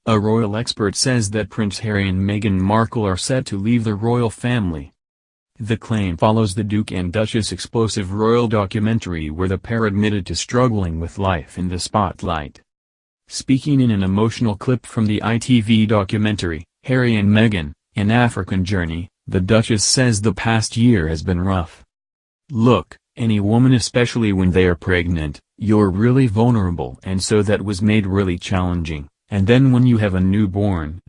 A royal expert says that Prince Harry and Meghan Markle are set to leave the royal family. The claim follows the Duke and Duchess explosive royal documentary where the pair admitted to struggling with life in the spotlight. Speaking in an emotional clip from the ITV documentary, Harry and Meghan, An African Journey, the Duchess says the past year has been rough. "Look, any woman, especially when they are pregnant, you're really vulnerable, and so that was made really challenging, and then when you have a newborn,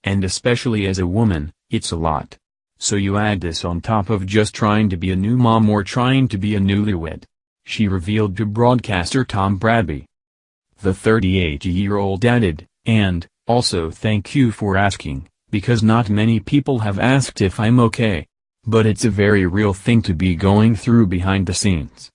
and especially as a woman, it's a lot. So you add this on top of just trying to be a new mom or trying to be a newlywed," she revealed to broadcaster Tom Bradby. The 38-year-old added, "And, also thank you for asking, because not many people have asked if I'm okay. But it's a very real thing to be going through behind the scenes."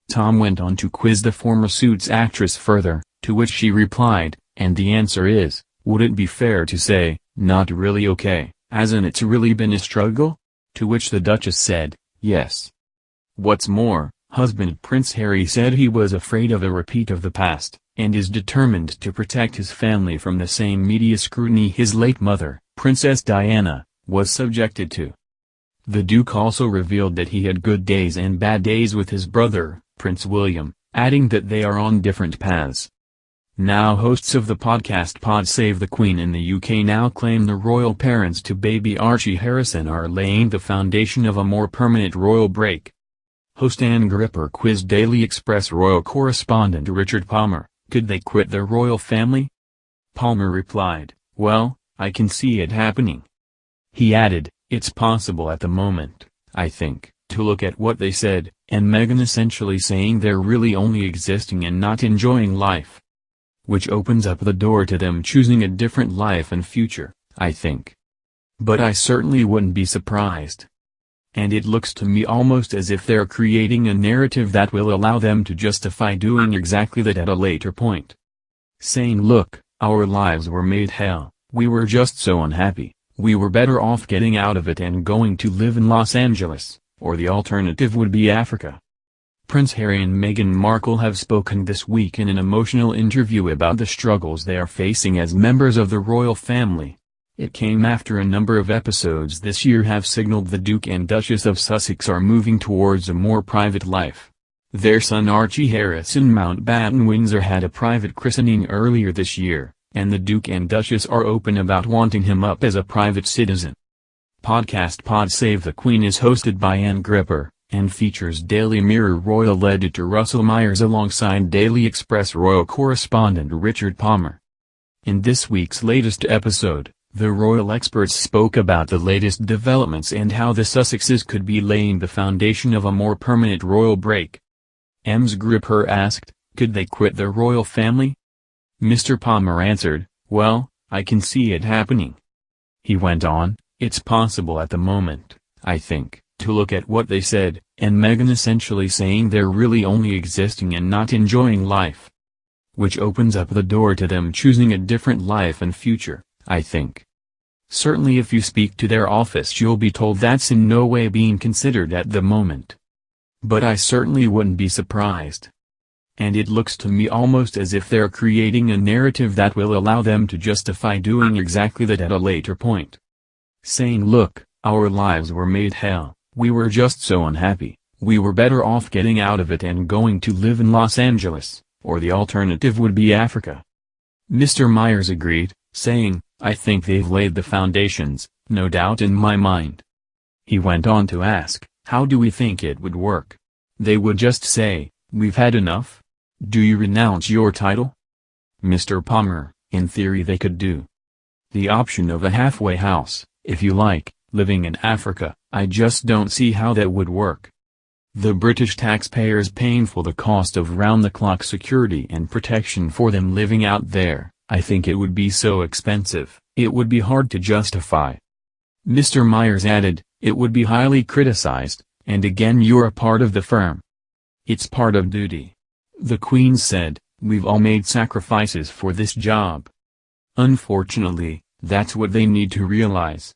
Tom went on to quiz the former Suits actress further, to which she replied, "And the answer is, would it be fair to say, not really okay, as in it's really been a struggle?" To which the Duchess said, "Yes." What's more, husband Prince Harry said he was afraid of a repeat of the past, and is determined to protect his family from the same media scrutiny his late mother, Princess Diana, was subjected to. The Duke also revealed that he had good days and bad days with his brother, Prince William, adding that they are on different paths. Now hosts of the podcast Pod Save the Queen in the UK now claim the royal parents to baby Archie Harrison are laying the foundation of a more permanent royal break. Host Anne Gripper quizzed Daily Express royal correspondent Richard Palmer, could they quit their royal family? Palmer replied, "Well, I can see it happening." He added, "It's possible at the moment, I think, to look at what they said, and Meghan essentially saying they're really only existing and not enjoying life. Which opens up the door to them choosing a different life and future, I think. But I certainly wouldn't be surprised. And it looks to me almost as if they're creating a narrative that will allow them to justify doing exactly that at a later point. Saying, look, our lives were made hell, we were just so unhappy, we were better off getting out of it and going to live in Los Angeles, or the alternative would be Africa." Prince Harry and Meghan Markle have spoken this week in an emotional interview about the struggles they are facing as members of the royal family. It came after a number of episodes this year have signaled the Duke and Duchess of Sussex are moving towards a more private life. Their son Archie Harrison Mountbatten Windsor had a private christening earlier this year, and the Duke and Duchess are open about wanting him up as a private citizen. Podcast Pod Save the Queen is hosted by Anne Gripper, and features Daily Mirror royal editor Russell Myers alongside Daily Express royal correspondent Richard Palmer. In this week's latest episode, the royal experts spoke about the latest developments and how the Sussexes could be laying the foundation of a more permanent royal break. Ms. Gripper asked, could they quit their royal family? Mr. Palmer answered, well, I can see it happening. He went on, it's possible at the moment, I think, to look at what they said, and Meghan essentially saying they're really only existing and not enjoying life. Which opens up the door to them choosing a different life and future, I think. Certainly if you speak to their office you'll be told that's in no way being considered at the moment. But I certainly wouldn't be surprised. And it looks to me almost as if they're creating a narrative that will allow them to justify doing exactly that at a later point. Saying look, our lives were made hell, we were just so unhappy, we were better off getting out of it and going to live in Los Angeles, or the alternative would be Africa. Mr. Myers agreed, saying, I think they've laid the foundations, no doubt in my mind. He went on to ask, how do we think it would work? They would just say, we've had enough? Do you renounce your title? Mr. Palmer, in theory they could do. The option of a halfway house, if you like, living in Africa, I just don't see how that would work. The British taxpayers paying for the cost of round-the-clock security and protection for them living out there, I think it would be so expensive, it would be hard to justify. Mr. Myers added, it would be highly criticized, and again you're a part of the firm. It's part of duty. The Queen said, we've all made sacrifices for this job. Unfortunately, that's what they need to realize.